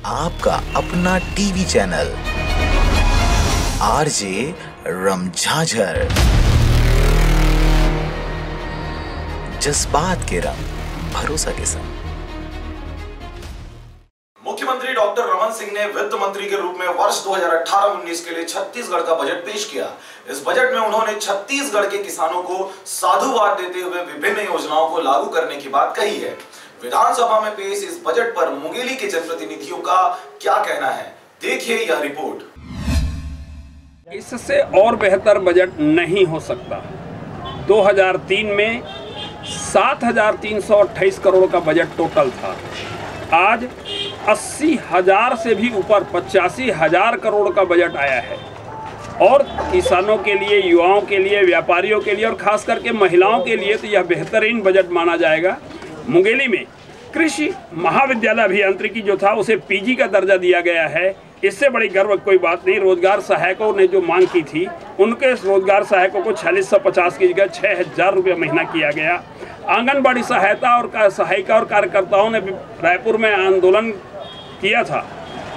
आपका अपना TV channel RJ रमझाझर, जज्बात के रंग, भरोसा के संग। मुख्यमंत्री डॉक्टर रमन सिंह ने वित्त मंत्री के रूप में वर्ष 2018-19 के लिए छत्तीसगढ़ का बजट पेश किया। इस बजट में उन्होंने छत्तीसगढ़ के किसानों को साधुवाद देते हुए विभिन्न योजनाओं को लागू करने की बात कही है। विधानसभा में पेश इस बजट पर मुंगेली के जनप्रतिनिधियों का क्या कहना है, देखिए यह रिपोर्ट। इससे और बेहतर बजट नहीं हो सकता। 2003 में 7,328 करोड़ का बजट टोटल था। आज 80,000 से भी ऊपर 85,000 करोड़ का बजट आया है और किसानों के लिए, युवाओं के लिए, व्यापारियों के लिए और खास करके महिलाओं के लिए तो यह बेहतरीन बजट माना जाएगा। मुंगेली में कृषि महाविद्यालय अभियांत्रिकी जो था उसे पीजी का दर्जा दिया गया है। इससे बड़ी गर्व कोई बात नहीं। रोजगार सहायकों ने जो मांग की थी उनके रोजगार सहायकों को 4650 की जगह 6,000 रुपये महीना किया गया। आंगनबाड़ी सहायता और सहायिका और कार्यकर्ताओं ने रायपुर में आंदोलन किया था।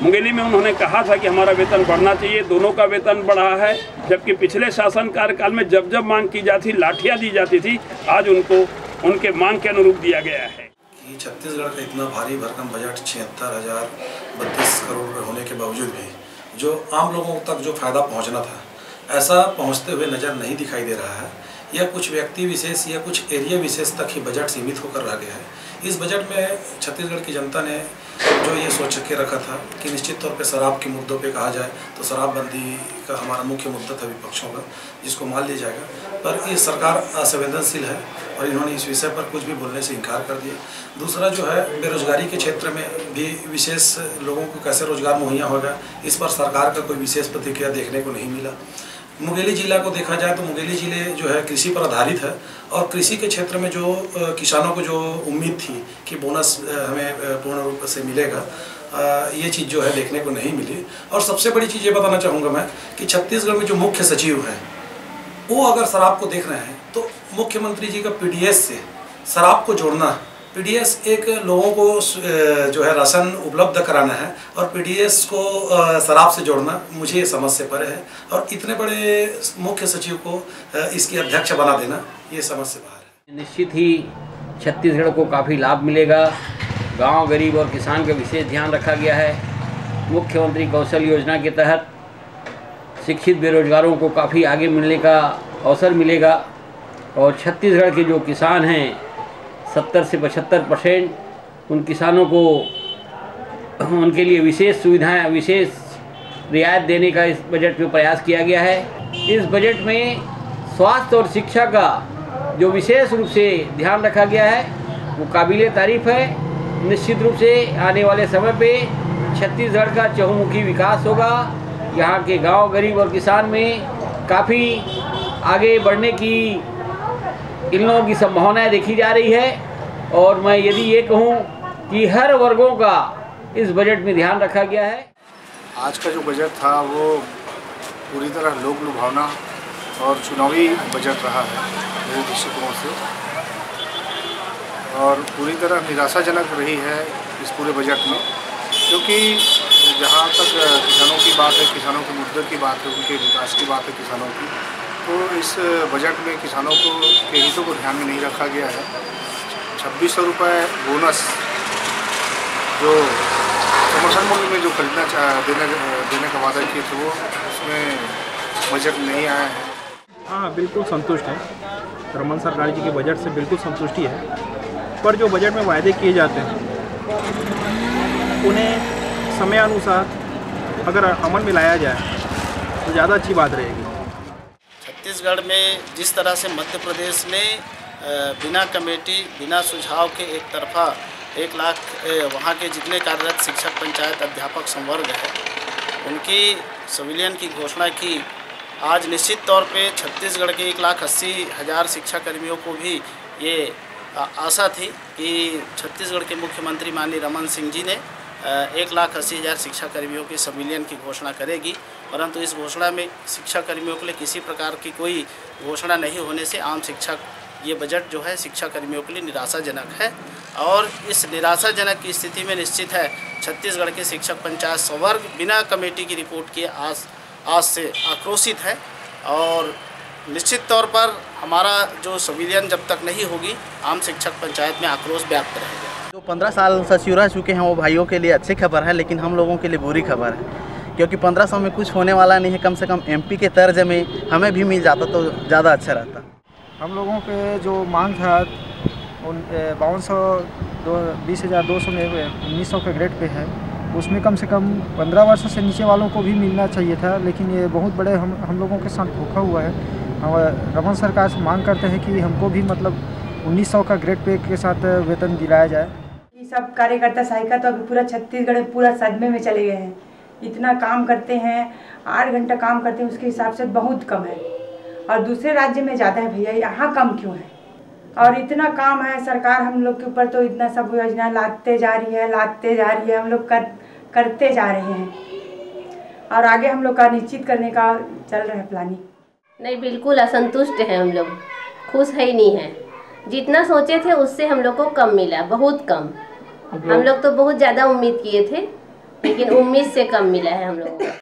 मुंगेली में उन्होंने कहा था कि हमारा वेतन बढ़ना चाहिए। दोनों का वेतन बढ़ा है, जबकि पिछले शासन कार्यकाल में जब जब मांग की जाती लाठियाँ दी जाती थी, आज उनको उनके मांग के अनुरूप दिया गया है। कि छत्तीसगढ़ का इतना भारी भरकम बजट 76,032 करोड़ रुपये होने के बावजूद भी जो आम लोगों तक जो फायदा पहुंचना था, ऐसा पहुंचते हुए नज़र नहीं दिखाई दे रहा है। यह कुछ व्यक्ति विशेष या कुछ एरिया विशेष तक ही बजट सीमित होकर रह गया है। इस बजट में छत्तीसगढ़ की जनता ने जो ये सोच के रखा था कि निश्चित तौर पे शराब के मुद्दों पे कहा जाए तो शराबबंदी का हमारा मुख्य मुद्दा था विपक्षों का, जिसको मान लिया जाएगा। पर ये सरकार असंवेदनशील है और इन्होंने इस विषय पर कुछ भी बोलने से इनकार कर दिया। दूसरा जो है, बेरोजगारी के क्षेत्र में भी विशेष लोगों को कैसे रोजगार मुहैया होगा, इस पर सरकार का कोई विशेष प्रतिक्रिया देखने को नहीं मिला। मुंगेली जिला को देखा जाए तो मुंगेली जिले जो है कृषि पर आधारित है और कृषि के क्षेत्र में जो किसानों को जो उम्मीद थी कि बोनस हमें पूर्ण रूप से मिलेगा, ये चीज़ जो है देखने को नहीं मिली। और सबसे बड़ी चीज़ ये बताना चाहूँगा मैं कि छत्तीसगढ़ में जो मुख्य सचिव हैं वो अगर शराब को देख रहे हैं तो मुख्यमंत्री जी का पीडीएस से शराब को जोड़ना, पीडीएस एक लोगों को जो है राशन उपलब्ध कराना है और पीडीएस को शराब से जोड़ना मुझे ये समझ से परे है। और इतने बड़े मुख्य सचिव को इसकी अध्यक्ष बना देना ये समझ से बाहर है। निश्चित ही छत्तीसगढ़ को काफ़ी लाभ मिलेगा। गांव, गरीब और किसान का विशेष ध्यान रखा गया है। मुख्यमंत्री कौशल योजना के तहत शिक्षित बेरोजगारों को काफ़ी आगे मिलने का अवसर मिलेगा और छत्तीसगढ़ के जो किसान हैं 70 से 75% उन किसानों को उनके लिए विशेष सुविधाएं, विशेष रियायत देने का इस बजट में प्रयास किया गया है। इस बजट में स्वास्थ्य और शिक्षा का जो विशेष रूप से ध्यान रखा गया है वो काबिले तारीफ है। निश्चित रूप से आने वाले समय पे छत्तीसगढ़ का चहुमुखी विकास होगा। यहाँ के गांव, गरीब और किसान में काफ़ी आगे बढ़ने की इन लोगों की संभावनाएं देखी जा रही है और मैं यदि ये कहूँ कि हर वर्गों का इस बजट में ध्यान रखा गया है। आज का जो बजट था वो पूरी तरह लोक लुभावना और चुनावी बजट रहा है मेरे दृष्टिकोण से, और पूरी तरह निराशाजनक रही है इस पूरे बजट में, क्योंकि जहाँ तक किसानों की बात है, किसानों के मुद्दों की बात है, उनके विकास की बात है किसानों की, तो इस बजट में किसानों को के हितों को ध्यान में नहीं रखा गया है। 2600 रुपये बोनस जो समर्थन मूल्य में जो खरीदना देने का वादा किए थे वो उसमें बजट नहीं आया है। हाँ, बिल्कुल संतुष्ट है। रमन सरकार जी के बजट से बिल्कुल संतुष्टि है, पर जो बजट में वायदे किए जाते हैं उन्हें समय अनुसार अगर अमल में लाया जाए तो ज़्यादा अच्छी बात रहेगी। छत्तीसगढ़ में जिस तरह से मध्य प्रदेश ने बिना कमेटी, बिना सुझाव के एक तरफा 1 लाख वहाँ के जितने कार्यरत शिक्षक, पंचायत, अध्यापक संवर्ग है उनकी सिविलियन की घोषणा की, आज निश्चित तौर पे छत्तीसगढ़ के 1,80,000 शिक्षा कर्मियों को भी ये आशा थी कि छत्तीसगढ़ के मुख्यमंत्री माननीय रमन सिंह जी ने 1,80,000 शिक्षा कर्मियों के संविलियन की घोषणा करेगी, परंतु इस घोषणा में शिक्षा कर्मियों के लिए किसी प्रकार की कोई घोषणा नहीं होने से आम शिक्षक ये बजट जो है शिक्षा कर्मियों के लिए निराशाजनक है। और इस निराशाजनक की स्थिति में निश्चित है छत्तीसगढ़ के शिक्षक पंचायत संवर्ग बिना कमेटी की रिपोर्ट के आज से आक्रोशित है और निश्चित तौर पर हमारा जो संविलियन जब तक नहीं होगी आम शिक्षक पंचायत में आक्रोश व्याप्त रहेगा। जो 15 साल सचिव रह चुके हैं वो भाइयों के लिए अच्छी खबर है, लेकिन हम लोगों के लिए बुरी खबर है, क्योंकि 1500 में कुछ होने वाला नहीं है। कम से कम MP के तर्ज में हमें भी मिल जाता तो ज़्यादा अच्छा रहता। हम लोगों के जो मांग था 20,200 में 1900 के ग्रेड पे है, उसमें कम से कम 15 वर्ष से नीचे वालों को भी मिलना चाहिए था, लेकिन ये बहुत बड़े हम लोगों के साथ धोखा हुआ है। हम रमन सरकार से मांग करते हैं कि हमको भी मतलब 1900 का ग्रेड पे के साथ वेतन दिलाया जाए। ये सब कार्यकर्ता सहायिका तो अभी पूरा छत्तीसगढ़ में पूरा सदमे में चले गए हैं। इतना काम करते हैं, 8 घंटा काम करते हैं, उसके हिसाब से बहुत कम है और दूसरे राज्य में ज़्यादा है भैया, यहाँ कम क्यों है? और इतना काम है, सरकार हम लोग के ऊपर तो इतना सब योजना लाते जा रही है, हम लोग करते जा रहे हैं और आगे हम लोग का निश्चित करने का चल रहा है प्लानिंग। नहीं, बिल्कुल असंतुष्ट हैं हम लोग, खुश है ही नहीं है। जितना सोचे थे उससे हम लोग को कम मिला, बहुत कम। हम लोग तो बहुत ज़्यादा उम्मीद किए थे, लेकिन उम्मीद से कम मिला है हम लोगों को।